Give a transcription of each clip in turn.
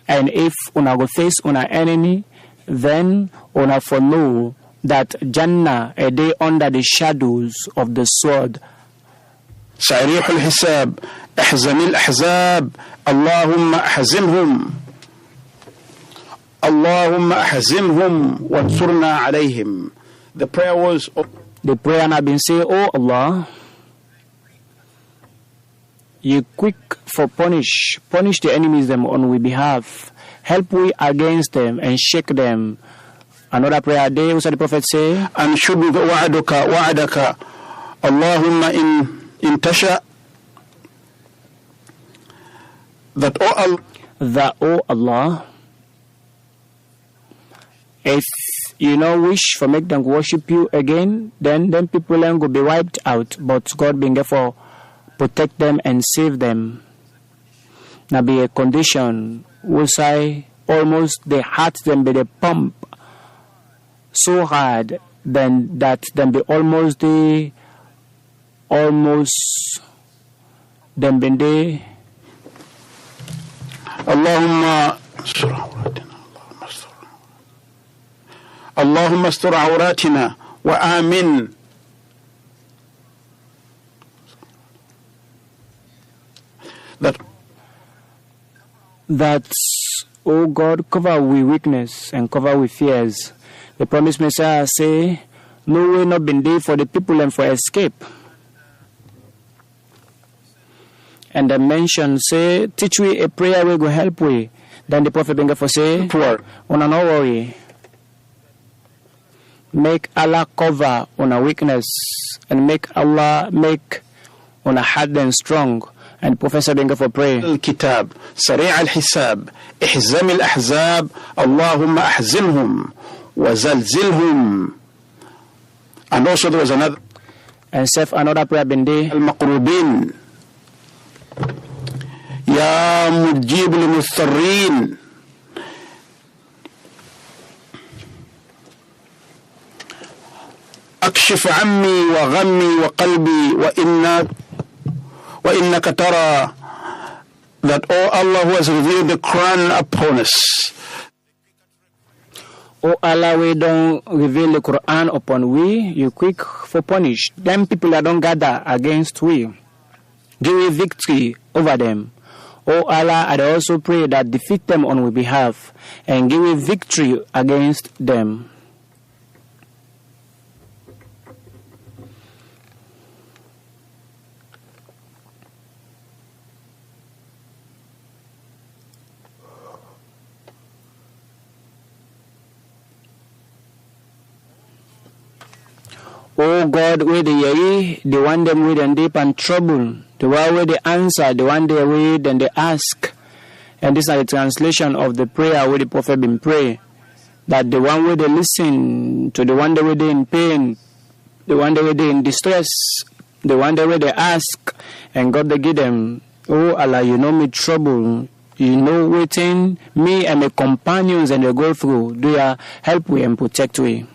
And if una go face una enemy, then una for know that Jannah a day under the shadows of the sword. سريح الحساب احزم الأحزاب اللهم أحزمهم اللهم أحزمهم وانصرنا عليهم. The prayer was, the prayer had been saying, oh Allah, you quick for punish the enemies them on we behalf. Help we against them and shake them. Another prayer day, what the Prophet say? أنشد وعدك اللهم إن تشاء that oh Allah, if you know wish for make them worship you again, then people then go be wiped out. But God being therefore protect them and save them. Now be a condition will say almost they heart them by the pump so hard then that them be almost them be they اللهم استر عوراتنا وآمن. That, oh God, cover we weakness and cover we fears. The promised Messiah say, no way not been there for the people and for escape. And the mention say, teach we a prayer we go help we. Then the Prophet began for say, poor, una no worry. Make Allah cover on a weakness and make Allah make on a hard and strong. And Professor began for pray. الكتاب سريع الحساب احزم الأحزاب اللهم أحزمهم وزلزلهم. And also there was another and self another prayer been there. المقروبين يا مجيب المضطرين. أكشف عمي وغمي وقلبي وإنك ترى that, oh Allah, who has revealed the Quran upon us. Oh Allah, we don't reveal the Quran upon we, you quick for punish. Them people that don't gather against we. Give we victory over them. Oh Allah, I also pray that defeat them on our behalf and give we victory against them. Oh God, where they hear, the one them with and deep and trouble, the one where they answer, the one they read and they ask. And this is the translation of the prayer where the Prophet been pray. That the one where they listen to, the one where they in pain, the one where they in distress, the one where they ask, and God they give them, oh Allah, you know me trouble, you know waiting me and my companions and they go through. Do you help we and protect we?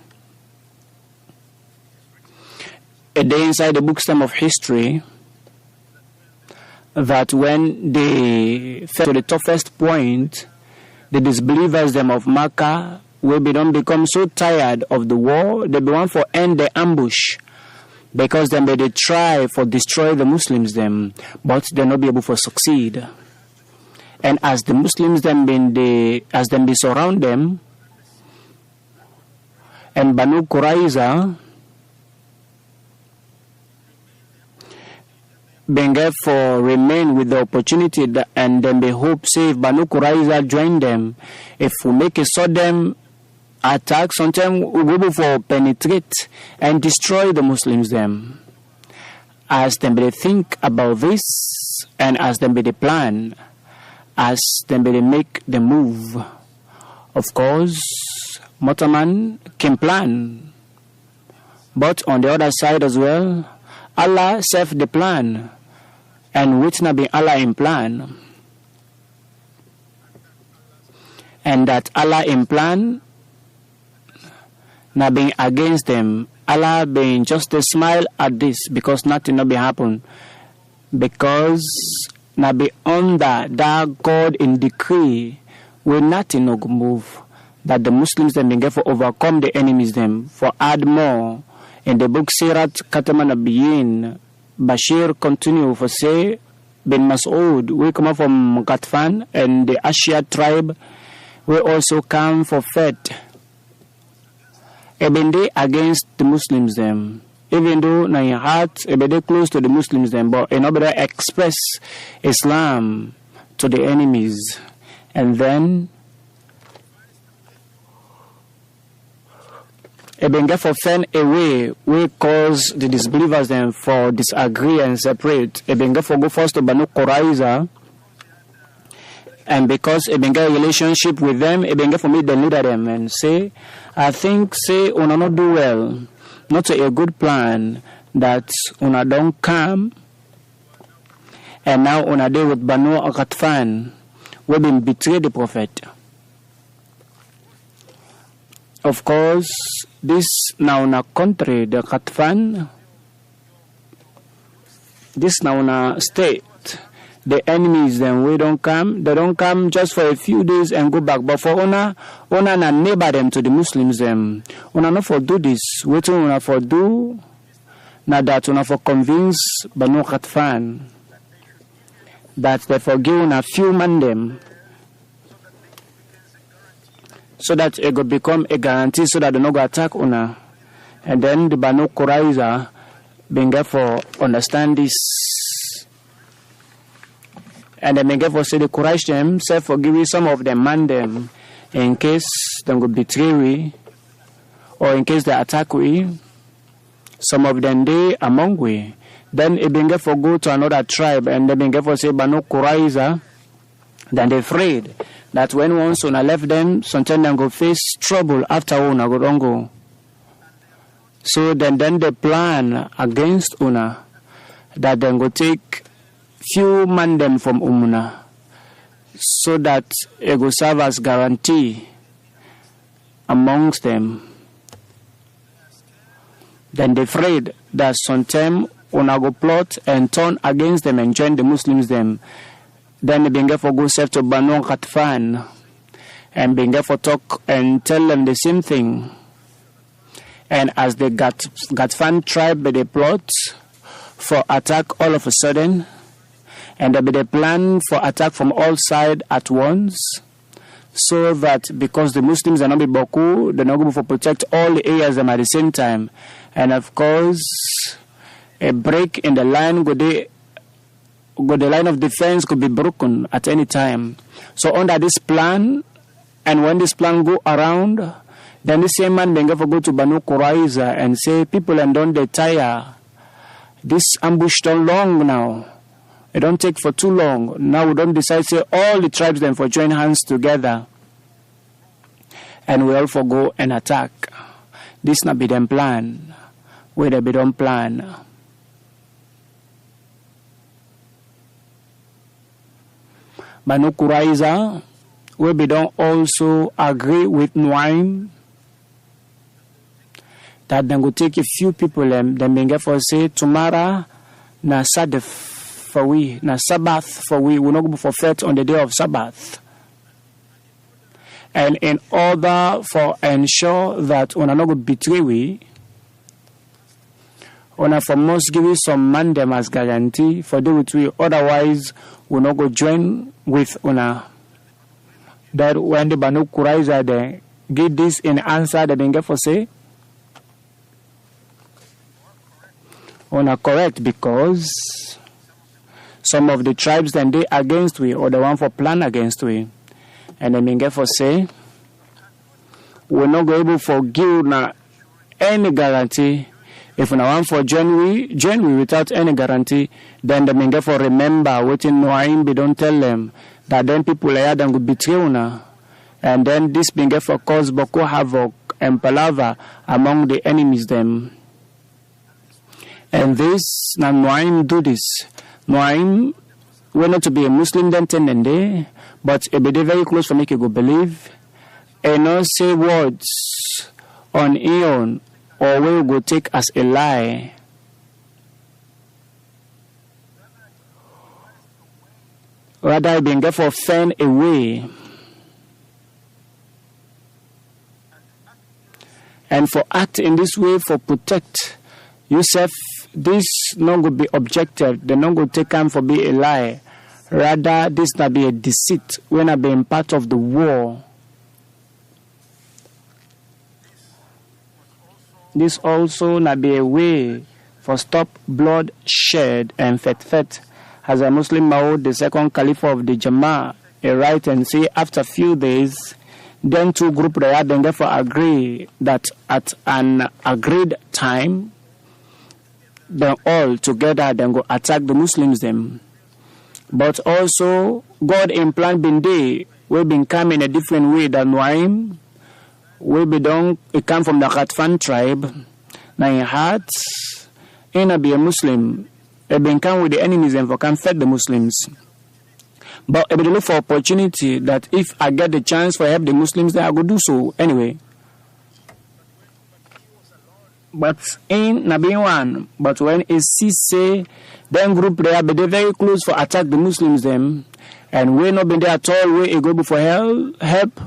A day inside the bookstem of history that when they fell to the toughest point, the disbelievers them of Makkah will become so tired of the war, they be want for end the ambush because then they try for destroy the Muslims them, but they not be able to succeed. And as the Muslims them be surround them, and Banu Qurayza being for remain with the opportunity and then they hope say if Banu Qurayza join them, if we make a sudden attack, sometimes we will go for penetrate and destroy the Muslims them. As them they think about this and as them they plan, as them they make the move. Of course, Motaman can plan. But on the other side as well, Allah self the plan. And which not be Allah in plan. And that Allah in plan not being against them. Allah being just a smile at this because nothing not be happen. Because not be under that God in decree we nothing no go move. That the Muslims then begin for overcome the enemies them, for add more. In the book Sirat Kataman Abiyin, Bashir continue for say, bin Mas'ud, we come from Ghatfan and the Ashia tribe, we also come for Fed. Even they against the Muslims them. Even though na in heart, they close to the Muslims them, but in order to express Islam to the enemies. And then Eben get for fan away, we cause the disbelievers them for disagree and separate. Eben get for go first to Banu Quraiza, and because Eben get a relationship with them, Eben get for me the leader them and say, I think say una not do well, not a good plan that una don't come, and now una day with Banu Ghatfan, we been betray the Prophet. Of course, this now na country, the Ghatfan, this now na state, the enemies then we don't come, they don't come just for a few days and go back. But for una na neighbor them to the Muslims them, una not for do this, what una for do, na that una for convince Banu Ghatfan that they forgive una few man them, so that it will become a guarantee so that they no go attack una. And then the Banu Quraiza being for understand this. And they being for say the Quraysh themselves forgive some of them man them in case they go betray we, or in case they attack we. Some of them they among we. Then it being for go to another tribe and they being for say Banu Quraiza, then they afraid that when once una left them, sometimes they go face trouble after una go don't go. So then they plan against una that they go take few man them from umuna, so that it go serve as guarantee amongst them. Then they afraid that sometimes una go plot and turn against them and join the Muslims them. Then they begin for go self to Banu Ghatfan and begin for talk and tell them the same thing. And as the Ghatfan tribe they plot for attack all of a sudden, and they plan for attack from all sides at once, so that because the Muslims are not be Boku, they're not going to protect all the areas them at the same time. And of course, a break in the line the line of defense could be broken at any time. So under this plan, and when this plan go around, then the same man may go to Banu Quraiza and say, people and don't they tire. This ambush too long now. It don't take for too long. Now we don't decide say all the tribes then for join hands together. And we all for go and attack. This not be them plan. Where they be don't plan. Banu Quraiza, we be don't also agree with Nuaim that they go take a few people them being for say tomorrow na Sadaf for we, na Sabbath for we will not go for fete on the day of Sabbath. And in order for ensure that we not go betray we, we for must give you some man them as guarantee for do with we, otherwise we not go join with una. That when the Banu Quraiza they give this in answer that they get for say, una correct because some of the tribes then they against we or the one for plan against we, and then they get for say we're not going able for give na any guarantee. If we want for join we without any guarantee, then the men get for remember waiting Noaim be don't tell them that then people here then go betray una, and then this being get for cause Boko havoc and palaver among the enemies them. And this now Noaim do this. Noaim we're not to be a Muslim then day, but it be very close for make you go believe and not say words on Eon or we go take as a lie. Rather being therefore fan away And for act in this way for protect yourself, this not going to be objective. They not going to take time for be a lie. Rather, this not be a deceit when I being part of the war. This also not be a way for stop blood shed and fet. As a Muslim Maud, the second Caliph of the Jama'at, write and say after few days, then two groups they then therefore agree that at an agreed time, then all together then go attack the Muslims them. But also God in plan been day will been come in a different way than Nuaim. We be done it come from the Khatfan tribe. Now in heart, in a be a Muslim, it been come with the enemies and for can fight the Muslims. But I look for opportunity that if I get the chance for help the Muslims, then I go do so anyway. But in Nabi one, but when it say then group they are very close for attack the Muslims them, and we not been there at all. We go before help.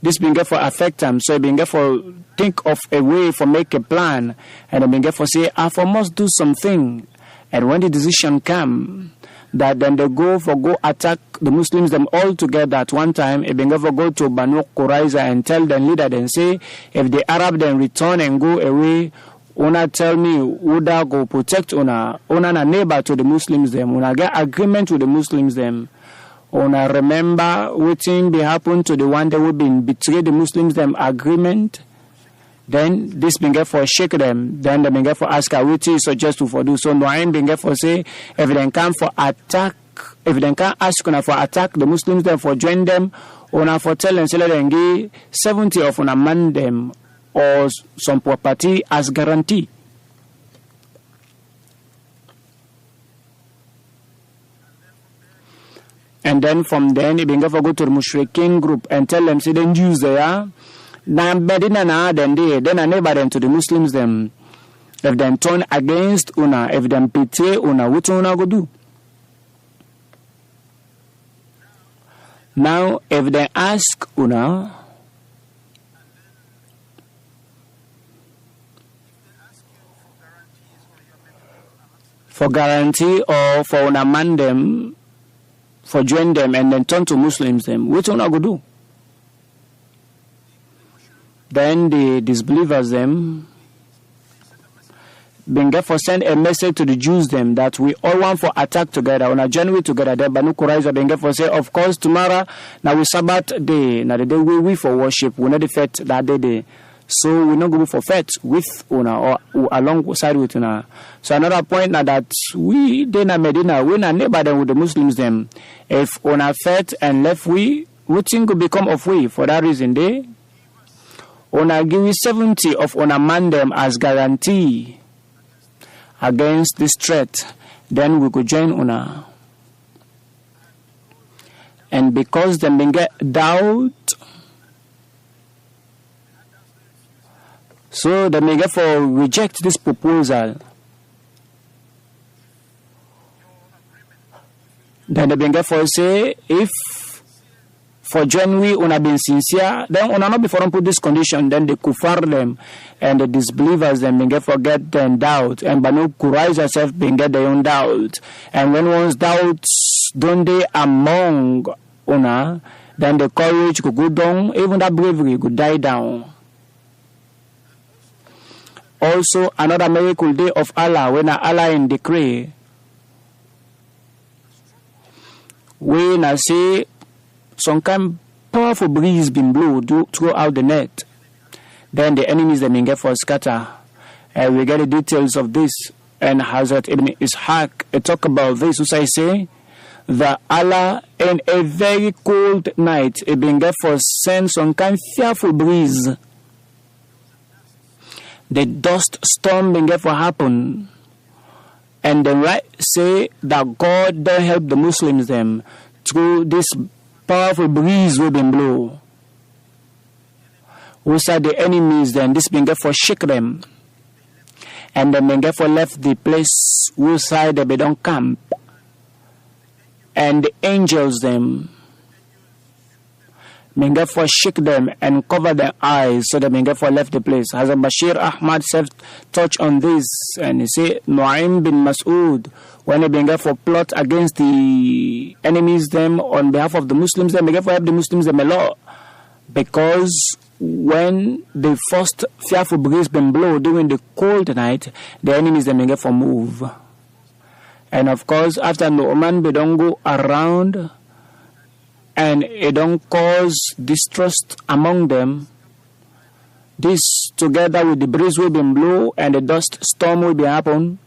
This been get for affect them, so been get for think of a way for make a plan, and been get for say I for must do something, and when the decision come. That then they go attack the Muslims them all together at one time. If they ever go to Banu Qurayza and tell the leader then say, if the Arab then return and go away, una tell me woulda go protect una na neighbor to the Muslims them. Una get agreement with the Muslims them. Una remember what thing be happen to the one that will be betray the Muslims them agreement. Then this been get for shake them. Then they been get for ask which is suggest to for do so. No, I ain't been get for say if they can for attack, if they can ask una for attack the Muslims then for join them, una for tell and say let them give 70 of una man them or some property as guarantee. And then from then they been get for go to the Mushrikin group and tell them say then Jews they are. Now, then I never them to the Muslims them. If they turn against una, if they betray una, what una go do? Now, if they ask una, for guarantee or for una man them, for join them and then turn to Muslims them, what una go do? Then the disbelievers them been get for send a message to the Jews them that we all want for attack together on a journey together. Then Banu Qurayza been get for say of course tomorrow now we Sabbath day now the day we for worship we not the fete that day. So we not go for fete with una or alongside with una. So another point now that we then Medina we not neighbor them with the Muslims them. If una fete and left we think could become of we for that reason they. Una give 70 of una man them as guarantee against this threat, then we could join una. And because them been get doubt, so they may get for reject this proposal. Then they been get for say if for January, una been sincere, then una not before put this condition, then the kuffar them and the disbelievers them been get forget them doubt, and Banu Qurayza herself been get their own doubt. And when one's doubts don't they among una, then the courage could go down, even that bravery could die down. Also, another miracle day of Allah, when Allah in decree, when I say some kind powerful breeze been blow throughout the net. Then the enemies they may get for scatter. And we get the details of this. And Hazrat Ibn Ishaq talk about this. Which I say that Allah in a very cold night it been get for send some kind fearful breeze. The dust storm been get for happen. And the right say that God don't help the Muslims them through this powerful breeze will been blow. We said the enemies then this been get for shake them. And then been get for left the place we side they don't camp. And the angels them may therefore shake them and cover their eyes, so they may therefore left the place. Hazrat Bashir Ahmad said, touch on this, and he said, Nu'aym bin Mas'ud, when they may therefore plot against the enemies them on behalf of the Muslims, they may therefore help the Muslims them a lot, because when the first fearful breeze been blow during the cold night, the enemies they may therefore move. And of course, after Nu'man they don't go around and it don't cause distrust among them. This together with the breeze will be blow and the dust storm will be happen.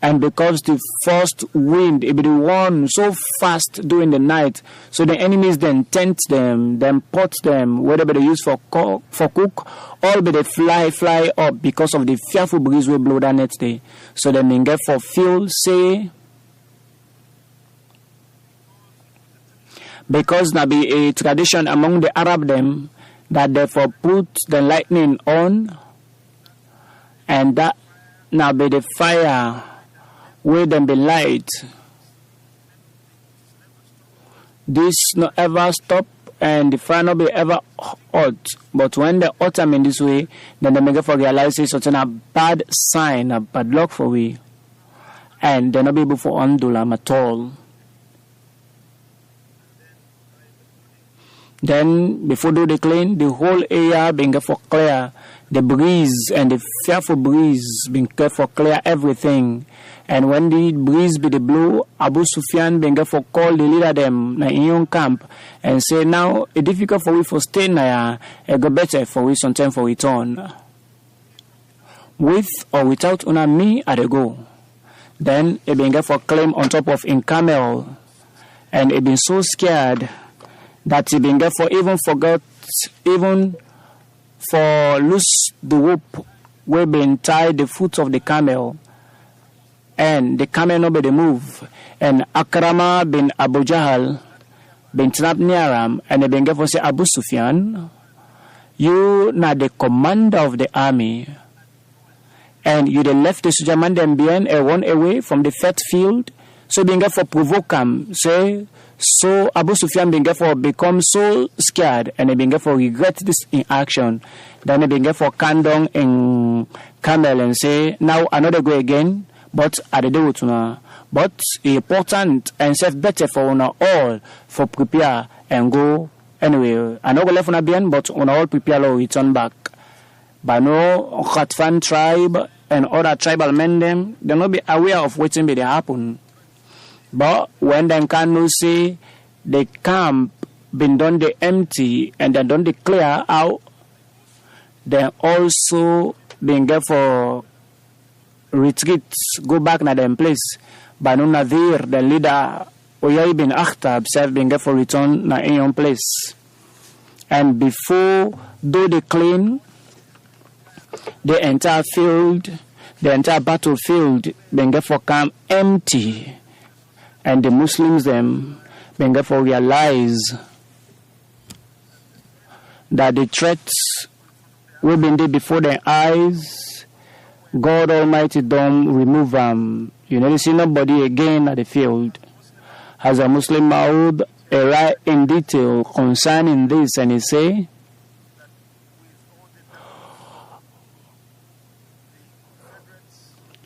And because the first wind, it be the one so fast during the night, so the enemies then tent them, then pot them, whatever they use for cook, all be they fly up because of the fearful breeze will blow that next day. So they may get for fuel, say, because now be a tradition among the Arab them that therefore put the lightning on, and that now be the fire will then be light. This not ever stop and the fire not be ever hot. But when the autumn in this way, then the mega for realize it's such a bad sign, a bad luck for we. And they're not be able to undo them at all. Then before do the clean, the whole area being for clear, the breeze and the fearful breeze being for clear everything. And when the breeze be the blow, Abu Sufyan being for call the leader them in your camp and say now it's difficult for we for stay now, it go better for we some time for return. With or without una me at the go. Then it being for claim on top of in camel, and it been so scared that he been for even forgot even for loose the rope where been tied the foot of the camel, and the camel nobody move, and Akrama bin Abu Jahal been trapped near him, and they been for say Abu Sufyan, you not the commander of the army, and you the left the Sujaman them behind and run away from the fat field, so being for provoke him, say. So Abu Sufyan being for become so scared, and he being for regret this in action. Then he being for kandong in camel and say, now another go again, but I do it now. But important and safe better for una all for prepare and go anyway. I know go left on a bien, but una all prepare to return back. But no Khatfan tribe and other tribal men them, they not be aware of what's be happen. But when they can see the camp been done the empty and then done the clear out, then also being get for retreat, go back na them place. Banu Nadir, the leader, Uyay bin Akhtab, self being get for return na in your place. And before do the clean, the entire field, the entire battlefield, being get for come empty. And the Muslims them being therefore realize that the threats will be there before their eyes. God Almighty don't remove them. You never see nobody again at the field. As a Muslim Maud write in detail concerning this, and he say,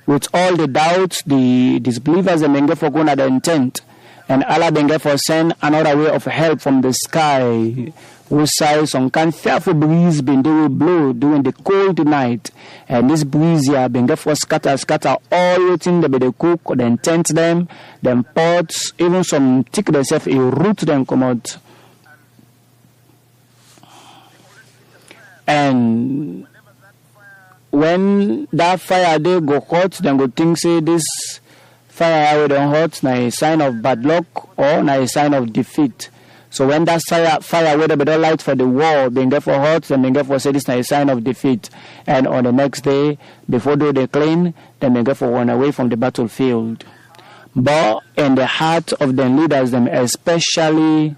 with all the doubts, the disbelievers and being for going at the intent, and Allah being for send another way of help from the sky, whose side some kind fearful breeze been they will blow during the cold night, and this breeze here being for scatter all within the cook, then tent them, then pots, even some tick themselves a root them come out. And when that fire they go hot, then go think say this fire will don't hot, na a sign of bad luck or na a sign of defeat. So when that fire whether be don't light for the war, being there for hot, then being there for say this na a sign of defeat. And on the next day, before they clean, then being there for run away from the battlefield. But in the heart of the leaders, them especially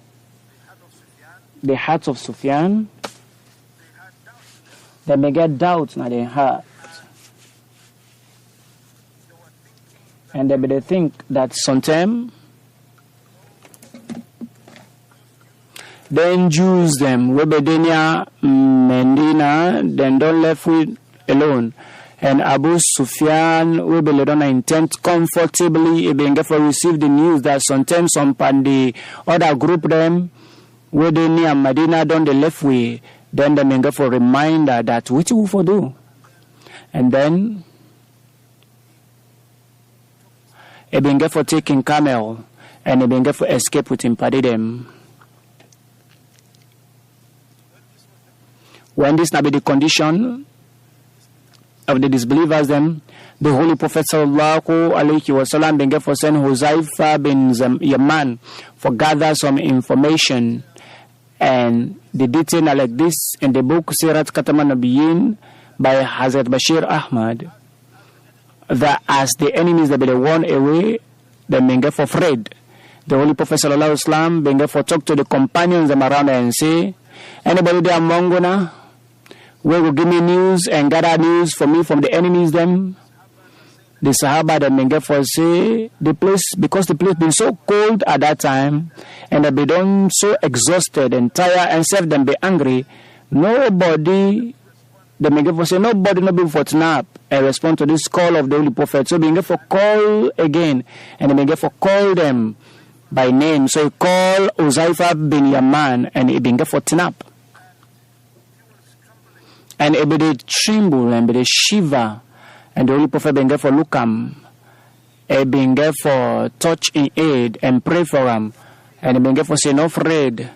the heart of Sufyan, they may get doubts in their heart. And they may think that sometimes Then Jews them, Webedenia, Medina, then don't left with alone. And Abu Sufyan, we be on intent comfortably, being for receive the news that sometimes some the other group them, where they near Medina down the left way, then they may for reminder that what you for do. And then a being for taking camel, and a being for escape with him, paddy them. When this now be the condition of the disbelievers, then the Holy Prophet sallallahu alaihi wasallam began for send Huzaifa bin Yaman for gather some information, and the detail are like this in the book Sirat Kataman Nabiyin by Hazrat Bashir Ahmad, that as the enemies that be won away, they began for afraid. The Holy Prophet sallallahu alaihi wasallam began for talk to the companions them around and say, anybody there among you will give me news and gather news for me from the enemies them? The Sahaba that may for say the place, because the place been so cold at that time, and they be done so exhausted and tired and self them be angry. Nobody, they may for say nobody not be for snap and respond to this call of the Holy Prophet. So being for call again, and they may for call them by name. So he call Uzaifa bin Yaman, and he being for snap. And it be the tremble and be the shiver, and the Holy Prophet being for look him, being for touch in aid and pray for him, and being for say no afraid.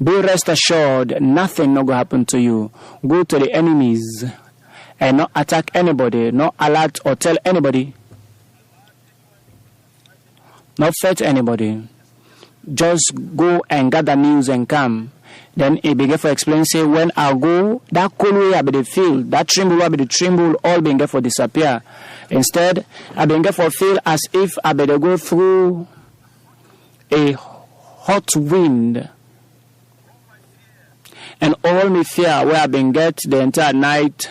Be rest assured, nothing no go happen to you. Go to the enemies and not attack anybody, not alert or tell anybody, not fight anybody. Just go and gather news and come. Then he began for explain, say, when I go, that cold way I be the feel, that tremble I be the tremble, all being for disappear. Instead, I began for feel as if I better go through a hot wind. And all me fear where I been get the entire night,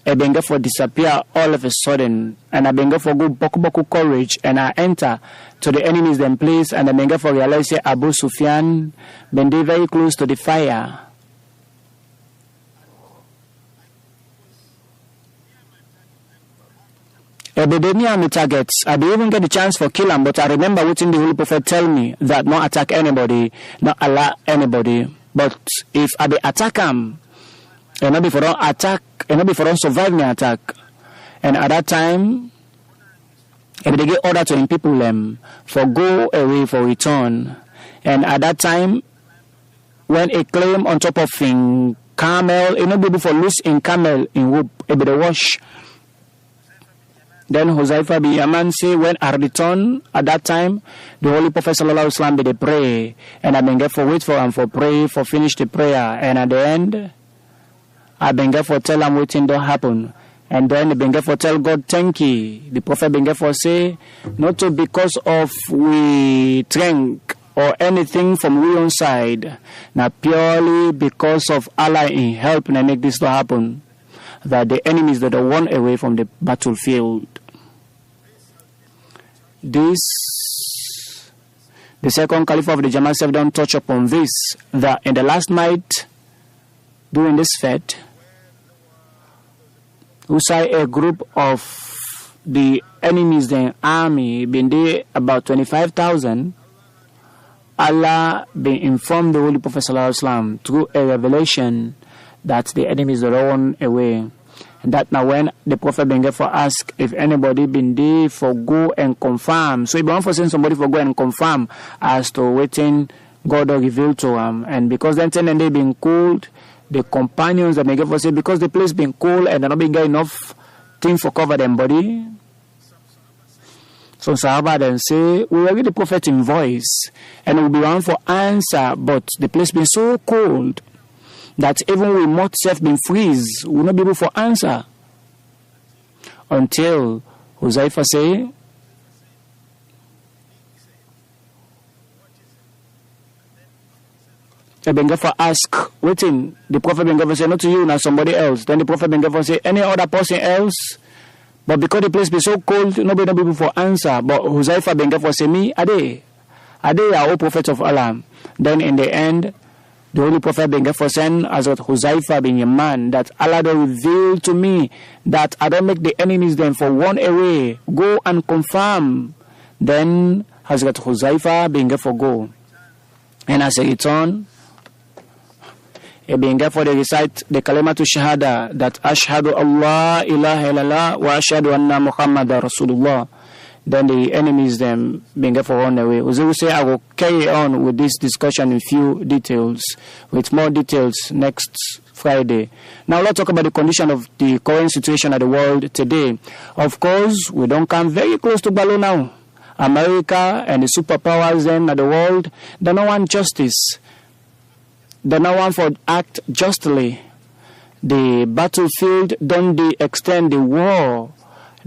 I been for disappear all of a sudden, and I been for good boku courage, and I enter to the enemies then place, and I been for realize say Abu Sufyan been there very close to the fire. I be near my targets. I be even get the chance for kill him, but I remember what the Holy Prophet tell me that not attack anybody, not allow anybody. But if I be attack him, and not before attack, and not before survive me attack. And at that time, if they get order to him people them for go away for return. And at that time, when a claim on top of in camel, it not be for loose in camel in whoop, it be the wash. Then Huzaifa bin Yaman say, when I return at that time, the Holy Prophet sallallahu alaihi wasallam be the pray, and I been get for wait for him for pray for finish the prayer, and at the end, I been get for tell him waiting don't happen. And then the Benga for tell God thank you. The Prophet Benga for say, not to because of we drink or anything from we own side, now purely because of Allah in help and make this to happen, that the enemies that are won away from the battlefield. This, the second Caliph of the Jama'at have done touch upon this, that in the last night during this fete, who saw a group of the enemies, the army, been there about 25,000. Allah been informed the Holy Prophet sallallahu alaihi wasallam through a revelation that the enemies are run away. And that now when the Prophet been for ask if anybody been there for go and confirm. So he been for send somebody for go and confirm as to waiting God will reveal to him. And because then they been cold, the companions that may give us say because the place been cold and they're not being enough thing for cover them body. So Sahaba then say, we will get the Prophet in voice and we'll be one for answer, but the place been so cold that even we might self been freeze, we will not be able for answer. Until Huzaifa say, Bengafa ask, waiting, the Prophet Bengafa say, not to you, now somebody else. Then the Prophet Bengafa say, any other person else? But because the place be so cold, nobody will be able for answer. But Huzaifa Bengafa say, me, Ade. Are they our prophets of Allah? Then in the end, the Holy Prophet began for send Hazrat Huzaifa bin Yaman that Allah don't reveal to me that I don't make the enemies then for one away. Go and confirm. Then Hazrat Huzaifa began for go. And as he return, he began for the recite the kalimatu shahada that ashhadu Allah ilaha illallah wa ashhadu anna Muhammadar Rasulullah. Then the enemies them being for on the way. Huzur say I will carry on with this discussion in few details, with more details next Friday. Now let's talk about the condition of the current situation of the world today. Of course, we don't come very close to Balo now. America and the superpowers then of the world, they don't want justice. They don't want for act justly. The battlefield don't they extend the war,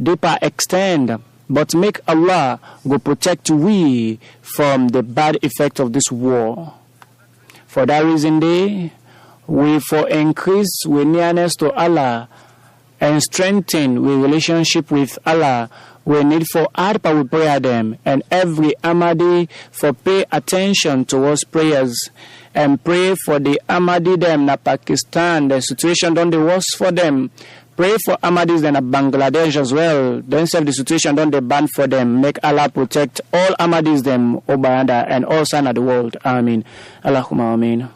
deeper extend. But make Allah go protect we from the bad effect of this war. For that reason, we for increase we nearness to Allah and strengthen we relationship with Allah. We need for add power with prayer them and every Ahmadi for pay attention towards prayers and pray for the Ahmadi them na Pakistan. The situation don't the worst for them. Pray for Ahmadis and Bangladesh as well. Don't serve the situation, don't they ban for them. Make Allah protect all Ahmadis them, Obayanda, and all sign of the world. Amin. Allahumma amin.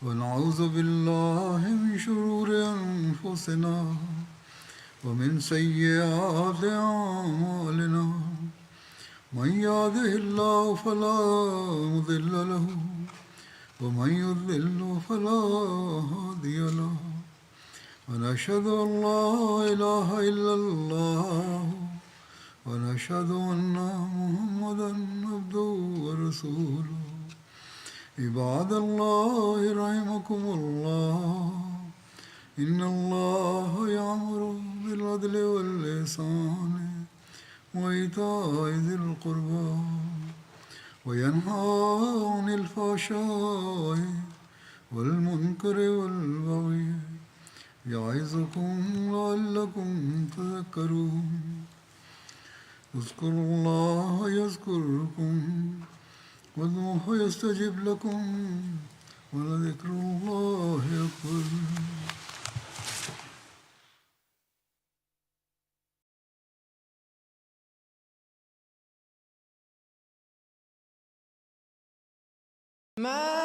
ونعوذ بالله من شرور أنفسنا ومن سيئات أعمالنا من يهده الله فلا مضل له ومن يضلل فلا هادي له ونشهد أن لا إله إلا الله ونشهد أن محمدا عبده ورسوله عباد الله رحمكم الله إن الله يأمر بالعدل والإحسان وإيتاء ذي القربى وينهى عن الفحشاء والمنكر والبغي يعظكم لعلكم تذكرون اذكروا الله يذكركم وادعوه يستجب لكم ولذكر الله أكبر. ما